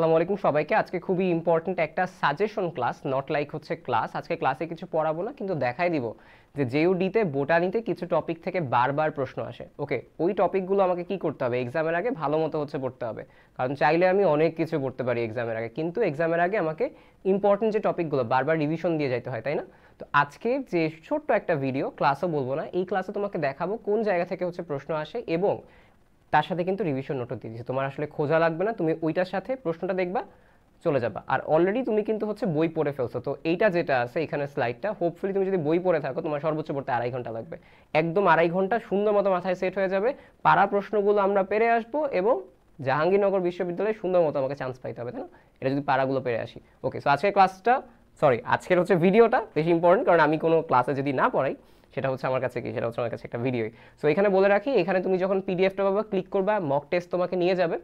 আসসালামু আলাইকুম সবাইকে। আজকে খুবই ইম্পর্টেন্ট একটা সাজেশন ক্লাস, নট লাইক হচ্ছে ক্লাস। আজকে ক্লাসে কিছু পড়াবো না, কিন্তু দেখাই দিব যে জেইউডিতে বোটানিতে কিছু টপিক থেকে বারবার প্রশ্ন আসে। ওকে, ওই টপিকগুলো আমাকে কি করতে হবে, এক্সামের আগে ভালো মতো হচ্ছে পড়তে হবে। কারণ চাইলে আমি অনেক কিছু পড়তে পারি এক্সামের আগে, কিন্তু এক্সামের আগে আমাকে ইম্পর্টেন্ট যে টপিকগুলো বারবার রিভিশন দিয়ে যাইতে হয়, তাই না? তো আজকে যে ছোট্ট একটা ভিডিও, ক্লাসও বলবো না, এই ক্লাসে তোমাকে দেখাবো কোন জায়গা থেকে হচ্ছে প্রশ্ন আসে, এবং তার সাথে কিন্তু রিভিশন নোটও দিয়ে দিচ্ছি। তোমার আসলে খোঁজা লাগবে না, তুমি ওইটার সাথে প্রশ্নটা দেখবা, চলে যাবা। আর অলরেডি তুমি কিন্তু হচ্ছে বই পড়ে ফেলছো। তো এইটা যেটা আছে এখানে স্লাইডটা, হোপফুলি তুমি যদি বই পড়ে থাকো তোমার সর্বোচ্চ পড়তে 2.5 ঘন্টা লাগবে। একদম 2.5 ঘন্টা সুন্দর মতো মাথায় সেট হয়ে যাবে। পারা প্রশ্নগুলো আমরা পেরে আসবো এবং জাহাঙ্গীরনগর বিশ্ববিদ্যালয়ে সুন্দর মতো আমাকে চান্স পাইতে হবে, তাই না? এটা যদি পারাগুলো পেরে আসি। ওকে, সো আজকের ক্লাসটা, সরি আজকের হচ্ছে ভিডিওটা বেশি ইম্পর্টেন্ট, কারণ আমি কোনো ক্লাসে যদি না পড়াই সেটা হচ্ছে আমার কাছে কি, সেটা হচ্ছে আমার কাছে একটা ভিডিওই। সো এখানে বলে রাখি, এখানে তুমি যখন পিডিএফটা পাবা ক্লিক করবা, মক টেস্ট তোমাকে নিয়ে যাবে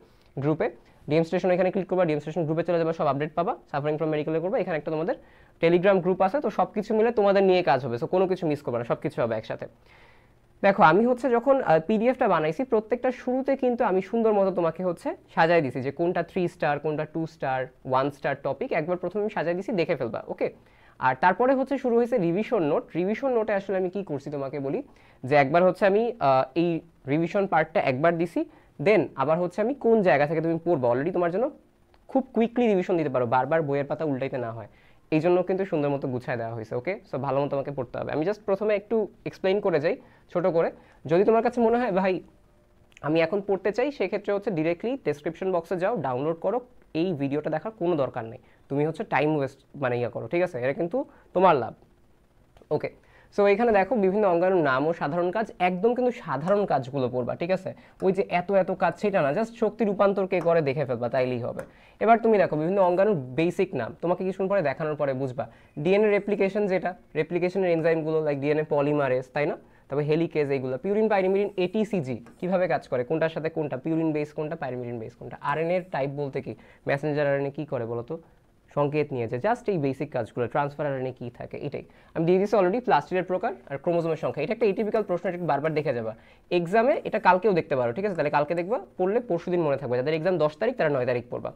গ্রুপে। ডিএম স্টেশন এখানে ক্লিক করবা, ডিএম স্টেশন গ্রুপে চলে যাবে, সব আপডেট পাবা। সাফারিং ফ্রম মেডিকেলে করবা, এখানে একটা তোমাদের টেলিগ্রাম গ্রুপ আছে। তো সব কিছু মিলে তোমাদের নিয়ে কাজ হবে, সো কোনো কিছু মিস করবে না, সব কিছু হবে একসাথে। দেখো, আমি হচ্ছে যখন পিডিএফটা বানাইছি প্রত্যেকটা শুরুতে কিন্তু আমি সুন্দর মতো তোমাকে হচ্ছে সাজাই দিছি যে কোনটা 3 স্টার, কোনটা 2 স্টার, 1 স্টার টপিক একবার প্রথমে আমি সাজাই দিছি, দেখে ফেলবা। ওকে, আর তারপরে হচ্ছে শুরু হয়েছে রিভিশন নোট। রিভিশন নোটে আসলে আমি কি করছি তোমাকে বলি, যে একবার হচ্ছে আমি এই রিভিশন পার্টটা একবার দিছি, দেন আবার হচ্ছে আমি কোন জায়গা থেকে তুমি পড়বা অলরেডি তোমার জন্য খুব কুইকলি রিভিশন দিতে পারো, বারবার বইয়ের পাতা উল্টাইতে না হয়, এই জন্য কিন্তু সুন্দর মতো গুছায় দেওয়া হয়েছে। ওকে, সো ভালো মতো আমাকে পড়তে হবে। আমি জাস্ট প্রথমে একটু এক্সপ্লেইন করে যাই ছোট করে। যদি তোমার কাছে মনে হয় ভাই আমি এখন পড়তে চাই, সেক্ষেত্রে হচ্ছে ডিরেক্টলি ডেসক্রিপশন বক্সে যাও, ডাউনলোড করো। এই ভিডিওটা দেখার কোনো দরকার নেই, তুমি হচ্ছে টাইম ওয়েস্ট মানে ইয়া করো, ঠিক আছে? এটা কিন্তু তোমার লাভ। ওকে, সো এখানে দেখো বিভিন্ন অঙ্গাণুর নাম ও সাধারণ কাজ, একদম কিন্তু সাধারণ কাজগুলো পড়বা, ঠিক আছে? ওই যে এত এত কাজ সেটা না, জাস্ট শক্তি রূপান্তর কে করে দেখে ফেলবা, তাইলেই হবে। এবার তুমি দেখো বিভিন্ন অঙ্গাণুর বেসিক নাম, তোমাকে কিছুক্ষণ পরে দেখানোর পরে বুঝবা। ডিএনএ রেপ্লিকেশন, যেটা রেপ্লিকেশনের এনজাইমগুলো লাইক ডিএনএ পলিমারেজ, তাই না? তারপর হেলিকেজ, এইগুলো পিউরিন পাইরিমিডিন এটিসিজি কিভাবে কাজ করে, কোনটার সাথে কোনটা, পিউরিন বেস কোনটা, পাইরিমিডিন বেস কোনটা। আরএনএর টাইপ বলতে কি, মেসেঞ্জার আরএনএ কি করে বলো তো, সংকেত নিয়েছে, জাস্ট এই বেসিক কাজগুলো। ট্রান্সফার আরএনএ কি থাকে, এটাই আমি দিয়ে দিচ্ছি অলরেডি। প্লাস্টিডের প্রকার আর ক্রোমোজোমের সংখ্যা, এটা একটা এটিপিক্যাল প্রশ্ন, এটা বারবার দেখে যাবা এক্সামে। এটা কালকেও দেখতে পারো, ঠিক আছে? তাহলে কালকে দেখবা, পড়লে পরশুদিন মনে থাকবে। যাদের এক্সাম 10 তারিখ তারা 9 তারিখ পড়বা।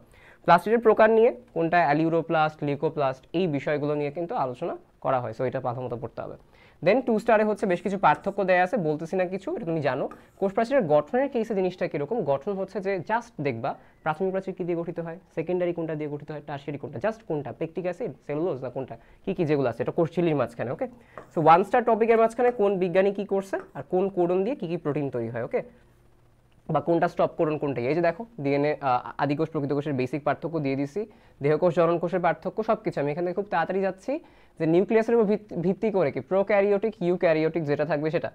প্লাস্টিডের প্রকার নিয়ে কোনটা অ্যালিউরোপ্লাস্ট, লিউকোপ্লাস্ট, এই বিষয়গুলো নিয়ে কিন্তু আলোচনা করা হয়, সো এটা প্রথমত পড়তে হবে। দেন 2 স্টারে হচ্ছে বেশ কিছু পার্থক্য দেয়া আছে, বলতেছি না কিছু, এটা তুমি জানো। কোষ প্রাচীরের গঠনের কেসে জিনিসটা কিরকম, গঠন হচ্ছে যে জাস্ট দেখবা প্রাথমিক প্রাচীর কি দিয়ে গঠিত হয়, সেকেন্ডারি কোনটা দিয়ে গঠিত হয়, টারশিয়ারি কোনটা, জাস্ট কোনটা পেকটিক অ্যাসিড, সেলুলোজ না কোনটা, কি কি যেগুলো আছে, এটা কোষ ঝিল্লির মাঝখানে। ওকে, সো 1 স্টার টপিকের মাঝখানে কোন বিজ্ঞানী কি করছে আর কোন কোডন দিয়ে কি কি প্রোটিন তৈরি হয়, ওকে, বা কোনটা স্টপ করুন কোনটাই। এই যে দেখো ডিএনএ আদিকোষ প্রকৃত কোষের বেসিক পার্থক্য দিয়ে দিছি, দেহকোষ জনন কোষের পার্থক্য, সব কিছু আমি এখান থেকে খুব তাড়াতাড়ি যাচ্ছি। যে নিউক্লিয়াসের উপর ভিত্তি করে কি প্রোক্যারিওটিক, ইউক্যারিওটিক যেটা থাকবে সেটা।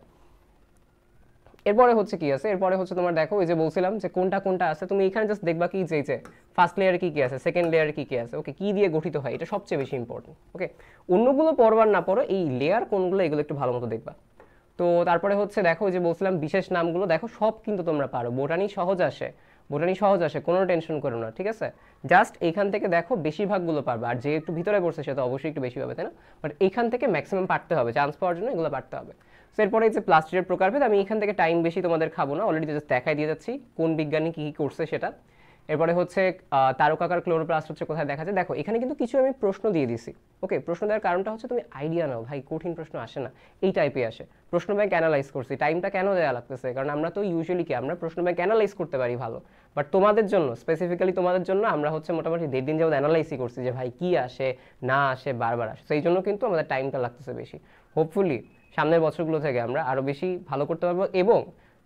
এরপরে হচ্ছে কি আছে, এরপরে হচ্ছে তোমার দেখো ওই যে বলছিলাম যে কোনটা কোনটা আছে, তুমি এখানে জাস্ট দেখবা কি যে ফার্স্ট লেয়ারে কি কি আছে, সেকেন্ড লেয়ারে কি কি আছে, ওকে, কি দিয়ে গঠিত হয়, এটা সবচেয়ে বেশি ইম্পর্টেন্ট। ওকে, অন্যগুলো পড়বার না পড়ো, এই লেয়ার কোনগুলো এগুলো একটু ভালো মতো দেখবা। তো তারপরে হচ্ছে দেখো যে বলছিলাম বিশেষ নামগুলো, দেখো সব কিন্তু তোমরা পারো, বোটানি সহজ আসে, বোটানি সহজ আসে, কোনো টেনশন করো না, ঠিক আছে? জাস্ট এইখান থেকে দেখো বেশিরভাগগুলো পারবে, আর যে একটু ভিতরে পড়ছে সে তো অবশ্যই একটু বেশি পাবে, তাই না? বাট এইখান থেকে ম্যাক্সিমাম পারতে হবে, চান্স পাওয়ার জন্য এগুলো পারতে হবে। সো এরপরে এই যে প্লাস্টিকের প্রকারভেদ, আমি এখান থেকে টাইম বেশি তোমাদের খাবো না, অলরেডি জাস্ট দেখাই দিয়ে যাচ্ছি কোন বিজ্ঞানী কী কী করছে সেটা। এরপরে হচ্ছে তারকাকার ক্লোরোপ্লাস্ট হচ্ছে কোথায় দেখা যায়, দেখো এখানে কিন্তু কিছু আমি প্রশ্ন দিয়ে দিছি। ওকে, প্রশ্ন দেওয়ার কারণটা হচ্ছে তুমি আইডিয়া নাও, ভাই কঠিন প্রশ্ন আসে না, এই টাইপে আসে। প্রশ্ন ব্যাংক অ্যানালাইজ করছি, টাইমটা কেন দেওয়া লাগতেছে, কারণ আমরা তো ইউজুয়ালি কি আমরা প্রশ্ন ব্যাংক অ্যানালাইজ করতে পারি ভালো, বাট তোমাদের জন্য স্পেসিফিক্যালি তোমাদের জন্য আমরা হচ্ছে মোটামুটি 1.5 দিন যাবত অ্যানালাইসই করছি যে ভাই কি আসে না আসে, বারবার আসে, সেই জন্য কিন্তু আমাদের টাইমটা লাগতেছে বেশি। হোপফুলি সামনের বছরগুলো থেকে আমরা আরও বেশি ভালো করতে পারবো। এবং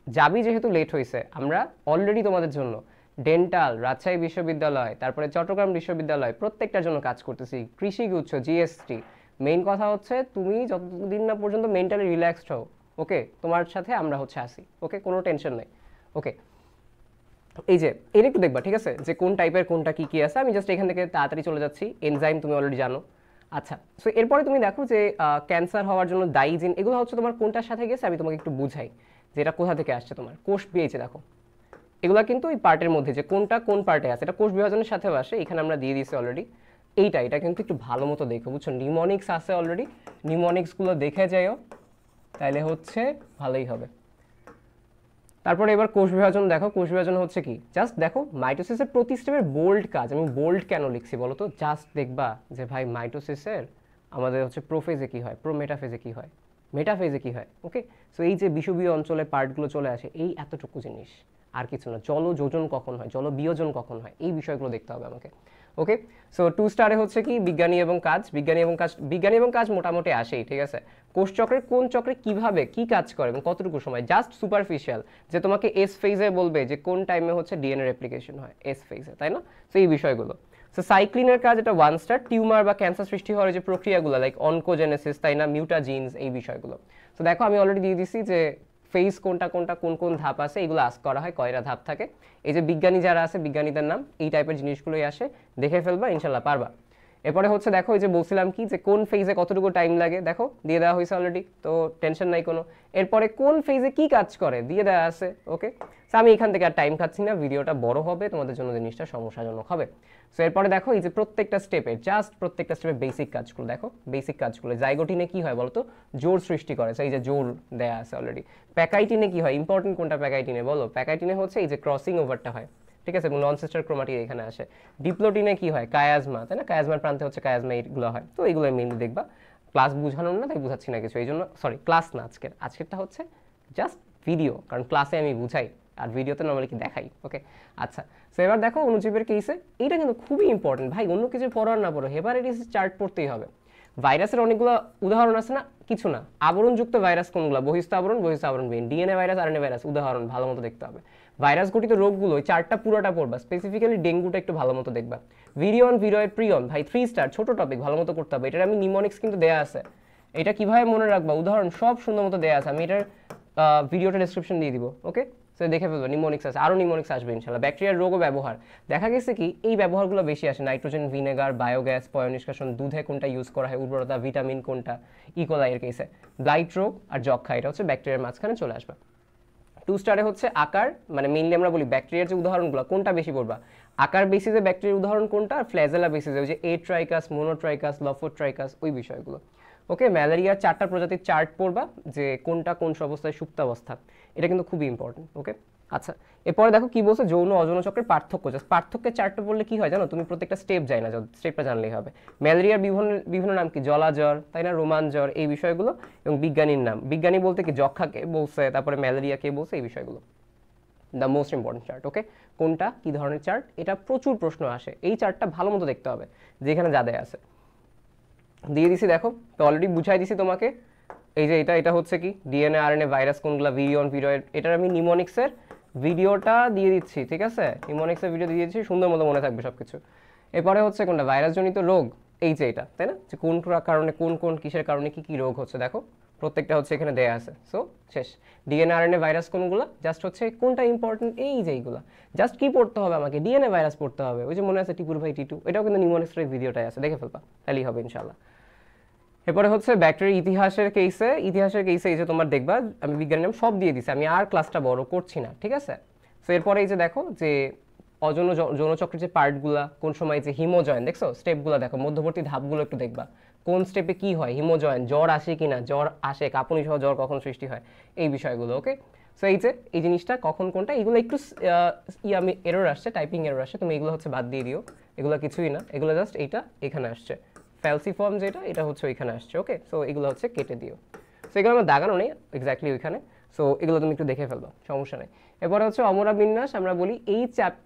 যাবি যেহেতু লেট হয়েছে, আমরা অলরেডি তোমাদের জন্য ডেন্টাল, রাজশাহী বিশ্ববিদ্যালয়, তারপরে চট্টগ্রাম বিশ্ববিদ্যালয়, প্রত্যেকটার জন্য কাজ করতেছি, কৃষিগুচ্ছ, জিএসটি। মেইন কথা হচ্ছে তুমি যতদিন না পর্যন্ত মেন্টালি রিল্যাক্সড হও, ওকে, তোমার সাথে আমরা হচ্ছে আসি, ওকে, কোনো টেনশন নেই। ওকে, এই যে এটা একটু দেখবা, ঠিক আছে, যে কোন টাইপের কোনটা কি কি আছে। আমি জাস্ট এখান থেকে তাড়াতাড়ি চলে যাচ্ছি। এনজাইম তুমি অলরেডি জানো। আচ্ছা, সো এরপরে তুমি দেখো যে ক্যান্সার হওয়ার জন্য দায়ী জিন, এগুলো হচ্ছে তোমার কোনটার সাথে গেছে আমি তোমাকে একটু বুঝাই যে এটা কোথা থেকে আসছে। তোমার কোষ বিভাজে দেখো এগুলা কিন্তু এই পার্টের মধ্যে যে কোনটা কোন পার্টে আছে, এটা কোষ বিভাজনের সাথেও আসে, এখানে আমরা দিয়ে দিয়েছি অলরেডি। এটা কিন্তু একটু ভালো মতো দেখো, বুঝছো, নিউমোনিক্স আছে অলরেডি, নিউমোনিক্সগুলো দেখে যাইও, তাইলে হচ্ছে ভালোই হবে। তারপরে এবার কোষ বিভাজন দেখো, কোষ বিভাজন হচ্ছে কি, জাস্ট দেখো মাইটোসিসের প্রতি স্টেপের বোল্ড কাজ। আমি বোল্ড কেন লিখছি বলো তো, জাস্ট দেখবা যে ভাই মাইটোসিসের আমাদের হচ্ছে প্রোফেজে কি হয়, প্রোমেটাফেজে কি হয়, মেটাফেজে কি হয়। ওকে, সো এই যে বিষুবীয় অঞ্চলে পার্টগুলো চলে আসে, এই এতটুকু জিনিস, আর কিছু না। জল যোজন কখন হয়, জল বিয়োজন কখন হয়, এই বিষয়গুলো দেখতে হবে আমাকে। ওকে, সো 2 স্টারে হচ্ছে কি বিজ্ঞানী এবং কাজ, বিজ্ঞানী এবং কাজ মোটামুটি আসেই, ঠিক আছে। কোষচক্রের কোন চক্রে কিভাবে কি কাজ করে এবং কতটুকু সময়, জাস্ট সুপারফিশিয়াল, যে তোমাকে এস ফেজে বলবে যে কোন টাইমে হচ্ছে ডিএনএ রেপ্লিকেশন হয় এস ফেজে, তাই না। সো এই বিষয়গুলো। সো সাইক্লিনের কাজ এটা 1 স্টার, টিউমার বা ক্যান্সার সৃষ্টি হওয়ার যে প্রক্রিয়াগুলো লাইক অনকোজেনেসিস, তাই না, মিউটাজিনস, এই বিষয়গুলো। সো দেখো আমি অলরেডি দিয়ে দিছি যে ফেজ কোনটা কোনটা, কোন কোন ধাপ আছে, এগুলো আস্ক করা হয়, কয়টা ধাপ থাকে। এই যে বিজ্ঞানী যারা আছে, বিজ্ঞানীদের নাম, এই টাইপের জিনিসগুলোই আসে, দেখে ফেলবা, ইনশাল্লাহ পারবা। এরপরে হচ্ছে দেখো এই যে বলছিলাম কি যে কোন ফেজে কতটুকু টাইম লাগে, দেখো দিয়ে দেওয়া হয়েছে অলরেডি, তো টেনশন নাই কোনো। এরপরে কোন ফেজে কি কাজ করে দিয়ে দেওয়া আছে। ওকে, সো আমি এখান থেকে আর টাইম খাচ্ছি না, ভিডিওটা বড় হবে, তোমাদের জন্য জিনিসটা সমস্যাজনক হবে। সো এরপরে দেখো এই যে প্রত্যেকটা স্টেপে, জাস্ট প্রত্যেকটা স্টেপে বেসিক কাজগুলো দেখো, বেসিক কাজগুলো। জাইগোটিনে কি হয় বলো তো, জোর সৃষ্টি করে, এই যে জোর দেয়া আছে অলরেডি। প্যাকাইটিনে কি হয়, ইম্পর্টেন্ট কোনটা প্যাকাইটিনে বলো, প্যাকাইটিনে হচ্ছে এই যে ক্রসিং ওভারটা হয়, ঠিক আছে, এবং নন সিস্টার ক্রোমাটিড এখানে আসে। ডিপ্লোটিনে কি হয়, কায়াজমা, তাই না, কায়াজমার প্রান্তে হচ্ছে কায়াজমা, এইগুলো হয়। তো এইগুলো মেইনলি দেখবা, ক্লাস বুঝানোর না তাই বুঝাচ্ছি না কিছু, এই জন্য সরি, ক্লাস না আজকেরটা হচ্ছে জাস্ট ভিডিও, কারণ ক্লাসে আমি বুঝাই আর ভিডিওতে নর্মালি কি দেখাই। ওকে, আচ্ছা, সো এবার দেখো অণুজীবের কেসে এইটা কিন্তু খুবই ইম্পর্টেন্ট ভাই, অন্য কিছু পড়ার না পড়ো, হেপাটাইটিস চার্ট পড়তেই হবে। ভাইরাসের অনেকগুলো উদাহরণ আছে না, কিছু না, আবরণযুক্ত ভাইরাস কোনগুলো, বহিস্থ আবরণ বিহীন, ডিএনএ ভাইরাস, আরএনএ ভাইরাস, উদাহরণ ভালো মতো দেখতে হবে। ভাইরাস গঠিত রোগগুলো ওই চারটা পুরোটা পড়বা, স্পেসিফিক্যালি ডেঙ্গুটা একটু ভালো মতো দেখবা। ভিরিয়ন, ভিরয়েড, প্রিয়ন, ভাই 3 স্টার, ছোট টপিক, ভালো মতো করতে হবে। এটার আমি নিমোনিক্স কিন্তু দেয়া আছে, এটা কিভাবে মনে রাখবা, উদাহরণ সব সুন্দর মতো দেয়া আছে, আমি এটার ভিডিওটা ডেসক্রিপশন দিয়ে দিব। ওকে, সো দেখে ফেলবো, নিমোনিক্স আছে, আরও নিমোনিক্স আসবে ইনশাল্লাহ। ব্যাকটেরিয়ার রোগ ও ব্যবহার, দেখা গেছে কি এই ব্যবহারগুলো বেশি আসে, নাইট্রোজেন, ভিনেগার, বায়োগ্যাস, পয়ঃনিষ্কাশন, দুধে কোনটা ইউজ করা হয়, উর্বরতা, ভিটামিন কোনটা, ইকোলাইয়ের কেসে, ব্লাইট রোগ আর যক্ষা, এটা হচ্ছে ব্যাকটেরিয়ার মাঝখানে চলে আসবে। 2 স্টারে হচ্ছে আকার, মানে মেইনলি আমরা বলি ব্যাকটেরিয়ার যে উদাহরণগুলো কোনটা বেশি পড়বা, আকার বেসিসে ব্যাকটেরিয়ার উদাহরণ কোনটা, আর ফ্ল্যাজেলা বেসিসে ওই যে এট্রাইকাস, মোনোট্রাইকাস, লফোট্রাইকাস, ওই বিষয়গুলো। ওকে, ম্যালেরিয়ার 4টা প্রজাতির চার্ট পড়বা, যে কোনটা কোন অবস্থায় সুপ্তাবস্থা, এটা কিন্তু খুবই ইম্পর্টেন্ট। ওকে, আচ্ছা, এরপরে দেখো কি বলছে, যৌন অযৌন চক্রের পার্থক্য, জাস্ট পার্থক্যের চার্টটা বললে কি হয় জানো, তুমি প্রত্যেকটা স্টেপ যায় না, স্টেপটা জানলেই হবে। ম্যালেরিয়ার বিভিন্ন নাম কি, জলা জ্বর, তাই না, রোমান জ্বর, এই বিষয়গুলো, এবং বিজ্ঞানীর নাম, বিজ্ঞানী বলতে কি যক্ষাকে বলছে, তারপরে ম্যালেরিয়া কে বলছে, এই বিষয়গুলো। The most important chart. Okay, কোনটা কি ধরনের চার্ট, এটা প্রচুর প্রশ্ন আসে, এই চার্টটা ভালো মতো দেখতে হবে, যেখানে যা দেয়া আছে দিয়ে দিছি। দেখো তো অলরেডি বুঝাই দিছি তোমাকে, এই যে এটা হচ্ছে কি ডিএনএ, আরএনএ, ভাইরাস কোনগুলো, ভিরিয়ন, ভিরয়েড, এটার আমি নিমোনিক্সের ভিডিওটা দিয়ে দিচ্ছি, ঠিক আছে, নিমোনিক্সের ভিডিও দিয়ে দিচ্ছি, সুন্দর মতো মনে থাকবে সবকিছু। এরপরে হচ্ছে কোনটা ভাইরাসজনিত রোগ, এই যে এটা, তাই না, যে কোন কারণে কোন কিসের কারণে কি কি রোগ হচ্ছে, দেখো প্রত্যেকটা হচ্ছে এখানে দেয়া আছে। সো শেষ, ডিএনএ, আরএনএ, ভাইরাস কোনগুলো, জাস্ট হচ্ছে কোনটা ইম্পর্টেন্ট, এই যে এইগুলা, জাস্ট কি পড়তে হবে আমাকে, ডিএনএ ভাইরাস পড়তে হবে, ওই যে মনে আছে টিপুর ভাই টিটু, এটাও কিন্তু নিমোনিক্সের ভিডিওটাই আছে, দেখে ফেলবা, তাহলেই হবে ইনশাল্লাহ। এরপরে হচ্ছে ব্যাকটেরিয়া ইতিহাসের কেসে এই যে তোমার দেখবা আমি বিজ্ঞানের নাম সব দিয়ে দিছি, আমি আর ক্লাসটা বড় করছি না, ঠিক আছে। সো এরপরে এই যে দেখো যে যৌনচক্রের যে পার্টগুলা, কোন সময় যে হিমোজয়েন, দেখছো স্টেপগুলো দেখো, মধ্যবর্তী ধাপগুলো একটু দেখবা, কোন স্টেপে কি হয়, হিমোজয়েন, জ্বর আসে কিনা, জ্বর আসে, কাঁপুনি সহ জ্বর কখন সৃষ্টি হয়, এই বিষয়গুলো। ওকে, সো এই যে এই জিনিসটা কখন কোনটা, এগুলো একটু আমি এরর আসছে, টাইপিং এরর আসছে, তুমি এগুলো হচ্ছে বাদ দিয়ে দিও, এগুলো কিছুই না, এগুলো জাস্ট এইটা এখানে আসছে, ফ্যালসিফর্ম যেটা, এটা হচ্ছে ওইখানে আসছে। ওকে, সো এগুলো হচ্ছে কেটে দিও, সো এগুলো আমার দাগানো নেই এক্স্যাক্টলি ওইখানে, সো এগুলো তুমি একটু দেখে ফেলবা, সমস্যা নেই। এরপরে হচ্ছে অমরা বিন্যাস, আমরা বলি এই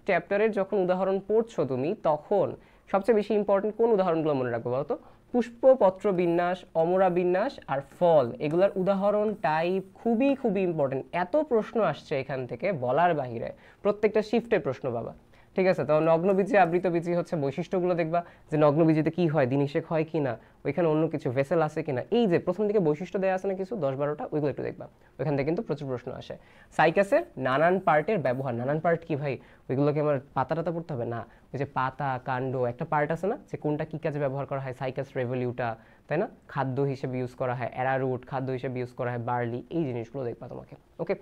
চ্যাপ্টারের যখন উদাহরণ পড়ছো তুমি, তখন সবচেয়ে বেশি ইম্পর্টেন্ট কোন উদাহরণগুলো মনে রাখবো বলতো, পুষ্পপত্র বিন্যাস, অমরা বিন্যাস আর ফল, এগুলোর উদাহরণ টাইপ খুবই খুবই ইম্পর্টেন্ট, এত প্রশ্ন আসছে এখান থেকে বলার বাহিরে, প্রত্যেকটা শিফটের প্রশ্ন বাবা, ঠিক আছে। তো নগ্নবীজি, আবৃতবীজি হচ্ছে বৈশিষ্ট্যগুলো দেখবা, যে নগ্নবীজিতে কি হয়, দিনিশেক হয় কি না, ওইখানে অন্য কিছু ভেসেল আছে কিনা, এই যে প্রথম দিকে বৈশিষ্ট্য দেওয়া আছে না কিছু 10-12টা, ওইগুলো একটু দেখবা, ওইখান থেকে কিন্তু প্রচুর প্রশ্ন আসে। সাইকাসের নানান পার্টের ব্যবহার, নানান পার্ট কি ভাই, ওইগুলোকে আমার পাতা টাতা পড়তে হবে না, ওই যে পাতা কাণ্ড একটা পার্ট আছে না, যে কোনটা কি কাজে ব্যবহার করা হয়, সাইকাস রেভলিউটা, তাই না, খাদ্য হিসেবে ইউজ করা হয়, অ্যারারুট খাদ্য হিসেবে ইউজ করা হয়, বার্লি, এই জিনিসগুলো দেখবা তোমাকে। ওকে,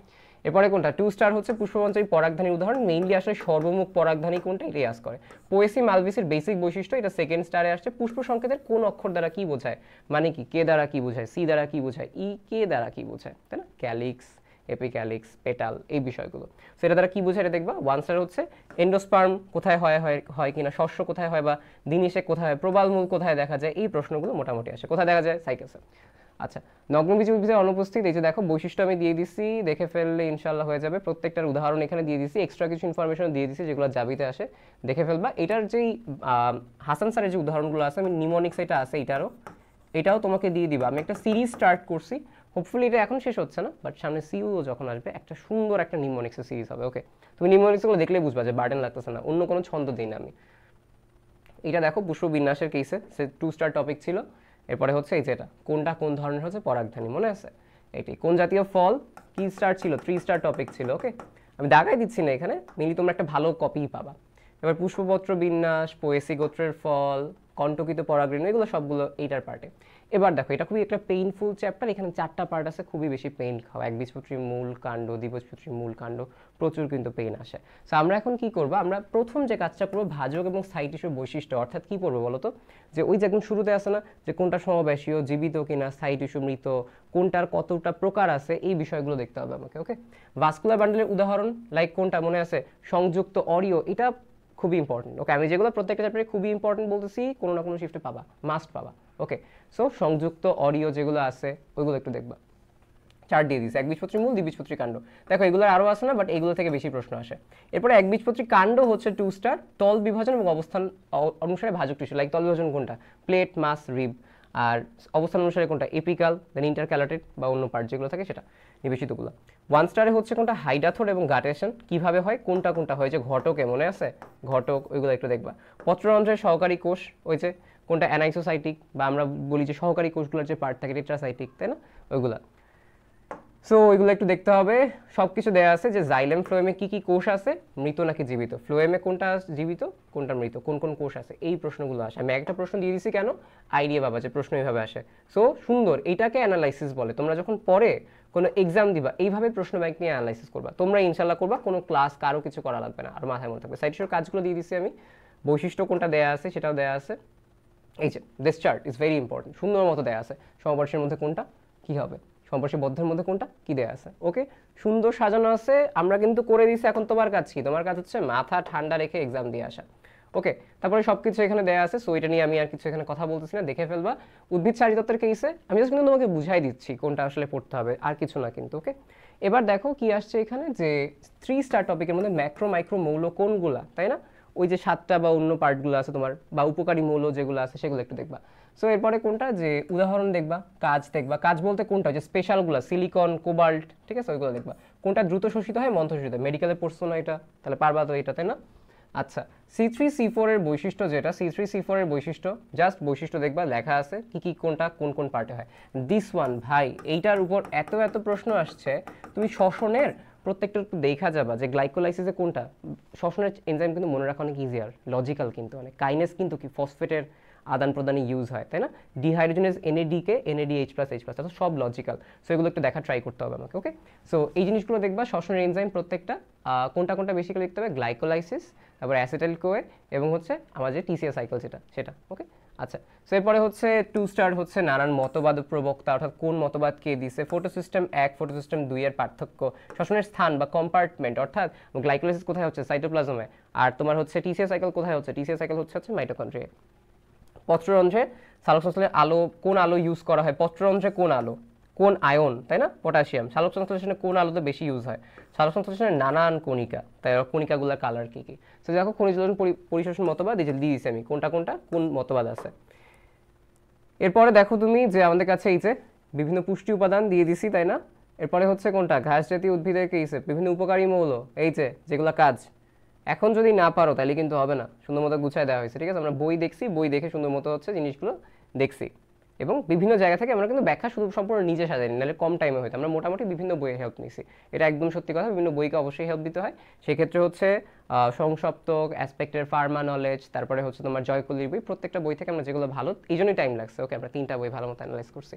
এরপরে কোনটা 2 স্টার হচ্ছে পুষ্পমঞ্চরী পরাগধানীর উদাহরণ, মেইনলি আসলে সর্বমুখ পরাগধানী কোনটা, এটাই আস করে। পোয়েসি মালভিসের বেসিক বৈশিষ্ট্য, এটা 2nd স্টারে আসছে। পুষ্প সংকেতের কোন অক্ষর দ্বারা কি বোঝায়, মানে কি, কে দ্বারা কি বোঝায়, সি দ্বারা কি বোঝায়, ই কে দ্বারা কি বোঝায়, তাই না, ক্যালিক্স, এপিক্যালিক্স, পেটাল, এই বিষয়গুলো। সেটা দ্বারা কি বোঝায় এটা দেখবা। ওয়ান স্টার হচ্ছে এন্ডোস্পার্ম কোথায় হয় কিনা, শস্য কোথায় হয় বা দিনিশেক কোথায় হয়, প্রবালমূল কোথায় দেখা যায়, এই প্রশ্নগুলো মোটামুটি আসে। কোথায় দেখা যায়? সাইকাসে। আচ্ছা, নগ্নবীজ উদ্ভিদের অনুপস্থিত, এই যে দেখো বৈশিষ্ট্য আমি দিয়ে দিচ্ছি, দেখে ফেললে ইনশাল্লাহ হয়ে যাবে। প্রত্যেকটার উদাহরণ এখানে দিয়ে দিচ্ছি, এক্সট্রা কিছু ইনফরমেশন দিয়ে দিচ্ছি যেগুলো জাবিতে আসে, দেখে ফেলবা। এটার যেই হাসান স্যারের যে উদাহরণগুলো আছে, আমি নিমোনিক্স এটা আছে, এটাও তোমাকে দিয়ে দিবা। আমি একটা সিরিজ স্টার্ট করছি, হোপফুলি এটা এখন শেষ হচ্ছে না, বাট সামনে সিইউ যখন আসবে একটা সুন্দর একটা নিমোনিক্সের সিরিজ হবে। ওকে, তুমি নিমোনিক্সগুলো দেখলেই বুঝবা যে বার্ডেন লাগতেছে না, অন্য কোনো ছন্দ দিই না আমি। এটা দেখো পুষ্পবিন্যাসের কেসে সে 2 স্টার টপিক ছিল। এরপরে হচ্ছে এই যেটা, কোনটা কোন ধরনের হচ্ছে পরাগধানী, মনে আছে? এটি কোন জাতীয় ফল, কি স্টার ছিল, 3 স্টার টপিক ছিল। ওকে, আমি দাগাই দিচ্ছি না এখানে, মিলি তোমরা একটা ভালো কপি পাবা। এবার পুষ্পপত্র বিন্যাস, পোয়েসি গোত্রের ফল, কণ্টকিত পরাগরেণু, এগুলো সবগুলো এইটার পার্টে। এবার দেখো, এটা খুবই একটা পেইনফুল চ্যাপ্টার, এখানে 4টা পার্ট আছে, খুবই বেশি পেইন খাওয়া, একবীজপত্রী মূল কাণ্ড, দ্বিবীজপত্রী মূল কাণ্ড, প্রচুর কিন্তু পেইন আসে। সো আমরা এখন কি করবো, আমরা প্রথম যে কাজটা করবো ভাজক এবং স্থায়ী টিস্যুর বৈশিষ্ট্য, অর্থাৎ কি পড়বো বলতো, যে ওই যে একদম শুরুতে আছে না, যে কোনটা সমবেশীয়, জীবিত কিনা, স্থায়ী টিস্যু মৃত, কোনটার কতটা প্রকার আছে, এই বিষয়গুলো দেখতে হবে আমাকে। ওকে, ভাস্কুলার বান্ডেলের উদাহরণ লাইক কোনটা মনে আছে, সংযুক্ত অরিও, এটা খুবই ইম্পর্টেন্ট। ওকে, আমি যেগুলো প্রত্যেকটা চ্যাপ্টারে খুবই ইম্পর্টেন্ট বলতেছি, কোনো না কোনো শিফটে পাবা, মাস্ট পাবা। ওকে, সো সংযুক্ত অরিও যেগুলো আছে ওইগুলো একটু দেখবা। চার্ট দিয়ে দিচ্ছে, একবীজপত্রী মূল, দ্বিবীজপত্রী কাণ্ড। দেখো এগুলোর আরও আসে না, বাট এগুলো থেকে বেশি প্রশ্ন আসে। এরপরে একবীজপত্রী কাণ্ড হচ্ছে 2 স্টার, তল বিভাজন এবং অবস্থান অনুসারে ভাজক টিস্যু, লাইক তল বিভাজন কোনটা, প্লেট, মাস, রিব, আর অবস্থান অনুসারে কোনটা, এপিকাল, দেন ইন্টারক্যালোটেড বা অন্য পার্ট যেগুলো থাকে সেটা, নিবেশিতগুলো। 1 স্টারে হচ্ছে কোনটা, হাইডাথোড এবং গাটেশন কিভাবে হয়, কোনটা কোনটা হয়, যে ঘটকে মনে আছে, ঘটক, ওইগুলো একটু দেখবা। পত্ররন্ধ্রের সহকারী কোষ, ওই যে কোনটা অ্যানাইসোসাইটিক, বা আমরা বলি যে সহকারী কোষগুলোর যে পার্ট থাকে টেট্রাসাইটিক, তাই না, ওইগুলা। সো ওইগুলো একটু দেখতে হবে। সব কিছু দেওয়া আছে যে জাইলেম ফ্লোয়েমে কি কি কোষ আছে, মৃত নাকি জীবিত, ফ্লোয়েমে কোনটা জীবিত কোনটা মৃত, কোন কোন কোষ আছে, এই প্রশ্নগুলো আসে। আমি একটা প্রশ্ন দিয়ে দিছি কেন, আইডিয়া বাবা যে প্রশ্ন এইভাবে আসে। সো সুন্দর, এইটাকে অ্যানালাইসিস বলে। তোমরা যখন পরে কোনো এক্সাম দিবা এইভাবে প্রশ্ন ব্যাংক নিয়ে অ্যানালাইসিস করবা, তোমরা ইনশাল্লাহ করবা, কোনো ক্লাস কারো কিছু করা লাগবে না, আর মাথায় মনে থাকবে। সাইটিসের কাজগুলো দিয়ে দিছি আমি, বৈশিষ্ট্য কোনটা দেয়া আছে সেটাও দেয়া আছে। এই যে this chart is very important, সুন্দর মতো দেয়া আছে, সমবর্ষের মধ্যে কোনটা কি হবে, সমবর্ষী বদ্ধের মধ্যে কোনটা কি দেয়া আছে। ওকে, সুন্দর সাজানো আছে, আমরা কিন্তু করে দিছি। এখন তোমার কাজ কি, তোমার কাজ হচ্ছে মাথা ঠান্ডা রেখে এক্সাম দিয়ে আসা। ওকে, তারপরে সবকিছু এখানে দেয়া আছে, সো এটা নিয়ে আমি আর কিছু এখানে কথা বলতেছি না, দেখে ফেলবা। উদ্ভিদ চারিতত্ত্বের কেসে আমি জাস্ট কিন্তু তোমাকে বুঝাই দিচ্ছি কোনটা আসলে পড়তে হবে, আর কিছু না কিন্তু। ওকে, এবার দেখো কি আসছে এখানে, যে 3 স্টার টপিকের মধ্যে ম্যাক্রো মাইক্রো মৌল কোনগুলা, তাই না, ওই যে 7টা বা অন্য পার্টগুলো আছে তোমার, বা উপকারী মৌল যেগুলো আছে সেগুলো একটু দেখবা। সো এরপরে কোনটা, যে উদাহরণ দেখবা, কাজ দেখবা। কাজ বলতে কোনটা, যে স্পেশালগুলো, সিলিকন, কোবাল্ট, ঠিক আছে, ওইগুলো দেখবা। কোনটা দ্রুত শোষিত হয়, মন্থ শোষিত হয়, মেডিকেলে পড়ছো না এটা, তাহলে পারবা তো এটা, তাই না। আচ্ছা, C3C4 এর বৈশিষ্ট্য, যেটা C3C4 এর বৈশিষ্ট্য, জাস্ট বৈশিষ্ট্য দেখবা, লেখা আছে কি কি কোনটা কোন কোন পার্টে হয়। দিস ওয়ান ভাই, এইটার উপর এত এত প্রশ্ন আসছে, তুমি শ্বসনের প্রত্যেকটা একটু দেখা যাবা, যে গ্লাইকোলাইসিসে কোনটা, শ্বসনের এনজাইম কিন্তু মনে রাখা অনেক ইজিয়ার, লজিক্যাল কিন্তু অনেক। কাইনেস কিন্তু কি ফসফেটের আদান প্রদানে ইউজ হয়, তাই না। ডিহাইড্রোজেনেজ NAD-কে NADH+H+, অর্থাৎ সব লজিক্যাল। সো এগুলো একটু দেখা ট্রাই করতে হবে আমাকে। ওকে, সো এই জিনিসগুলো দেখবা, শ্বসনের এনজাইম প্রত্যেকটা কোনটা কোনটা বেশি করে লিখতে হবে, গ্লাইকোলাইসিস, তারপর অ্যাসিটাইল কোয়ে, এবং হচ্ছে আমাদের TCA সাইকেল সেটা। ওকে, আচ্ছা, সো এরপরে হচ্ছে 2 স্টার হচ্ছে নানান মতবাদ প্রবক্তা, অর্থাৎ কোন মতবাদ কে দিছে, ফটোসিস্টেম 1 ফটোসিস্টেম 2 এর পার্থক্য, শ্বসনের স্থান বা কম্পার্টমেন্ট, অর্থাৎ গ্লাইকোলাইসিস কোথায় হচ্ছে, সাইটোপ্লাজমে, আর তোমার হচ্ছে TCA সাইকেল কোথায় হচ্ছে, TCA সাইকেল হচ্ছে মাইটোকন্ড্রিয়ায়। পত্ররন্ধ্রে সালোকসংশ্লেষণে আলো, কোন আলো ইউজ করা হয়, পত্ররন্ধ্রে কোন আলো, কোন আয়ন, তাই না, পটাশিয়াম। সালোকসংশ্লেষণে কোন আলোতে বেশি ইউজ হয়, সালোকসংশ্লেষণের নানান কণিকা, তাই কণিকাগুলোর কালার কি কি। তো দেখো খনিজ লবণ পরিশোষণ মতবাদ, এই যে দিয়ে দিছি আমি কোনটা কোনটা কোন মতবাদ আছে। এরপরে দেখো তুমি যে আমাদের কাছে এই যে বিভিন্ন পুষ্টি উপাদান দিয়ে দিছি, তাই না। এরপরে হচ্ছে কোনটা, ঘাস জাতীয় উদ্ভিদের কেসে বিভিন্ন উপকারী মৌল, এই যে যেগুলো কাজ। এখন যদি না পারো তাহলে কিন্তু হবে না, সুন্দর মতো গুছায় দেওয়া হয়েছে, ঠিক আছে। আমরা বই দেখছি, বই দেখে সুন্দর মতো হচ্ছে জিনিসগুলো দেখছি, এবং বিভিন্ন জায়গা থেকে আমরা কিন্তু ব্যাখ্যা শুধু সম্পূর্ণ নিজে সাজাইনি, নাহলে কম টাইমে হয়তো। আমরা মোটামুটি বিভিন্ন বইয়ের হেল্প নিছি, এটা একদম সত্যি কথা, বিভিন্ন বইকে অবশ্যই হেল্প দিতে হয়। সেক্ষেত্রে হচ্ছে সংসপ্তক, অ্যাসপেক্টের ফার্মা নলেজ, তারপরে হচ্ছে তোমার জয়কলির বই, প্রত্যেকটা বই থেকে আমরা যেগুলো ভালো, এই জন্যই টাইম লাগছে। ওকে, আমরা 3টা বই ভালো মতো অ্যানালাইজ করছি।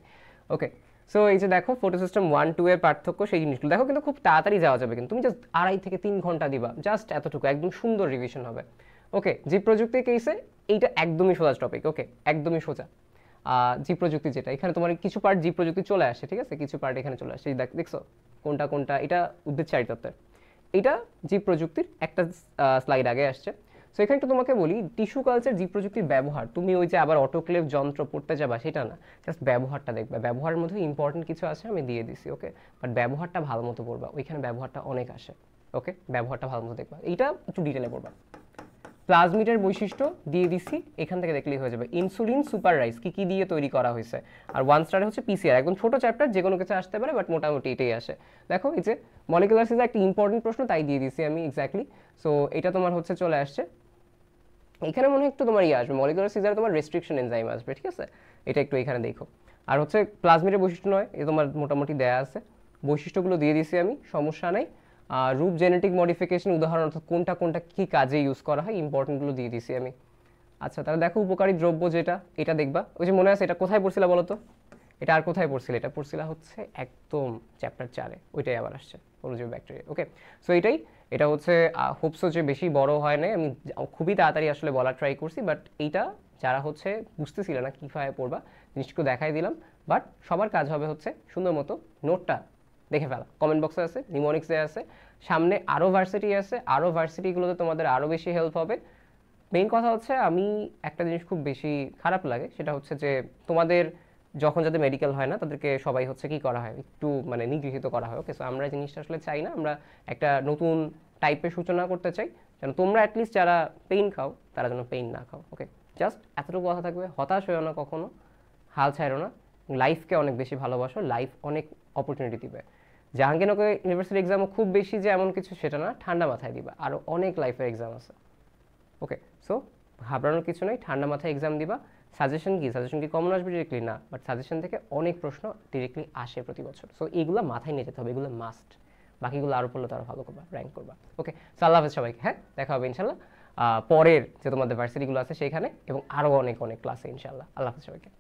ওকে, সো এই যে দেখো ফটোসিস্টেম 1-2 এর পার্থক্য, সেই জিনিসগুলো দেখো, কিন্তু খুব তাড়াতাড়ি যাওয়া যাবে, কিন্তু তুমি জাস্ট 2.5 থেকে 3 ঘন্টা দিবা, জাস্ট এতটুকু, একদম সুন্দর রিভিশন হবে। ওকে, জীব প্রযুক্তির কেসে এইটা একদমই সোজা টপিক। ওকে, একদমই সোজা। জীব প্রযুক্তি যেটা, এখানে তোমার কিছু পার্ট জীব প্রযুক্তি চলে আসে, ঠিক আছে, কিছু পার্ট এখানে চলে আসে, দেখছো কোনটা কোনটা, এটা উদ্ভিদ চারিতত্ত্বের, এটা জীব প্রযুক্তির একটা স্লাইড আগে আসছে। সো এখানে একটু তোমাকে বলি, টিস্যু কালচার জীব প্রযুক্তির ব্যবহার, তুমি ওই যে আবার অটোক্লেভ যন্ত্র পড়তে যাবা সেটা না, জাস্ট ব্যবহারটা দেখবে। ব্যবহারের মধ্যে ইম্পর্টেন্ট কিছু আছে আমি দিয়ে দিছি, ওকে, বাট ব্যবহারটা ভালো মতো পড়বা, ওইখানে ব্যবহারটা অনেক আসে, ওকে, ব্যবহারটা ভালো মতো দেখবা, এইটা একটু ডিটেলে পড়বা। প্লাজমিডের বৈশিষ্ট্য দিয়ে দিছি, এখান থেকে দেখলেই হয়ে যাবে। ইনসুলিন সুপার রাইস কি কি দিয়ে তৈরি করা হয়েছে, আর 1 স্টারে হচ্ছে পিসিআর, একদম ছোট চ্যাপ্টার, যে কোনো কিছু আসতে পারে, বাট মোটামুটি এটাই আসে। দেখো এই যে মলিকুলার সিস্টেম একটা ইম্পর্টেন্ট প্রশ্ন, তাই দিয়ে দিছি আমি এক্স্যাক্টলি। সো এটা তোমার হচ্ছে চলে আসছে, এখানে মনে হয় একটু তোমার আসবে মলিকুলার সিজারে, তোমার রেস্ট্রিকশন এনজাইম আসবে, ঠিক আছে, এটা একটু এখানে দেখো। আর হচ্ছে প্লাজমিডের বৈশিষ্ট্য নয়, এ তোমার মোটামুটি দেয়া আছে, বৈশিষ্ট্যগুলো দিয়ে দিছি আমি, সমস্যা নেই। রূপ জেনেটিক মডিফিকেশন উদাহরণ, অর্থাৎ কোনটা কোনটা কী কাজে ইউজ করা হয়, ইম্পর্টেন্টগুলো দিয়ে দিছি আমি। আচ্ছা, তাহলে দেখো উপকারী দ্রব্য যেটা, এটা দেখবা, ওই যে মনে আছে এটা কোথায় পড়ছিলা বলো তো, এটা আর কোথায় পড়ছিল, এটা পড়ছিলা হচ্ছে একদম চ্যাপ্টার 4-এ, ওইটাই আবার আসছে, পরজীবী ব্যাকটেরিয়া, ওকে। সো এইটাই, এটা হচ্ছে হোপসো যে বেশি বড় হয় না, আমি খুবই তাড়াতাড়ি আসলে বলার ট্রাই করছি, বাট এইটা যারা হচ্ছে বুঝতেছিল না কীভাবে পড়বা, জিনিসগুলো দেখাই দিলাম। বাট সবার কাজ হবে হচ্ছে সুন্দর মতো নোটটা দেখে ফেলা, কমেন্ট বক্সে আছে, নিমোনিক্সে আছে, সামনে আরও ভার্সিটি আছে, আরও ভার্সিটিগুলোতে তোমাদের আরও বেশি হেল্প হবে। মেইন কথা হচ্ছে আমি একটা জিনিস খুব বেশি খারাপ লাগে, সেটা হচ্ছে যে তোমাদের যখন যাদের মেডিকেল হয় না তাদেরকে সবাই হচ্ছে কি করা হয়, একটু মানে নিগৃহীত করা হয়, ওকে। সো আমরা জিনিসটা আসলে চাই না, আমরা একটা নতুন টাইপের সূচনা করতে চাই, যেন তোমরা অ্যাটলিস্ট যারা পেইন খাও তারা যেন পেইন না খাও, ওকে। জাস্ট এতটুকু কথা থাকবে, হতাশ হয়েও না কখনো, হাল ছাড়ো না, লাইফকে অনেক বেশি ভালোবাসো, লাইফ অনেক অপরচুনিটি দিবে। জাহাঙ্গীরনগর ইউনিভার্সিটি এক্সামও খুব বেশি যে এমন কিছু সেটা না, ঠান্ডা মাথায় দিবা, আরও অনেক লাইফের এক্সাম আছে, ওকে। সো ঘাবড়ানোর কিছু নেই, ঠান্ডা মাথায় এক্সাম দিবা। সাজেশন কি কমন আসবে ডিরেক্টলি না, বাট সাজেশন থেকে অনেক প্রশ্ন ডিরেক্টলি আসে প্রতি বছর। সো এইগুলো মাথায় নিয়ে যেতে হবে, এগুলো মাস্ট, বাকিগুলো আরও পড়লে তো আরও ভালো করবা, র্যাঙ্ক করবা, ওকে। সো আল্লাহ হাফেজ সবাইকে, হ্যাঁ দেখা হবে ইনশাল্লাহ পরের যে তোমাদের ভার্সিটিগুলো আছে সেইখানে, এবং আরও অনেক অনেক ক্লাসে ইনশাল্লাহ। আল্লাহ হাফেজ সবাইকে।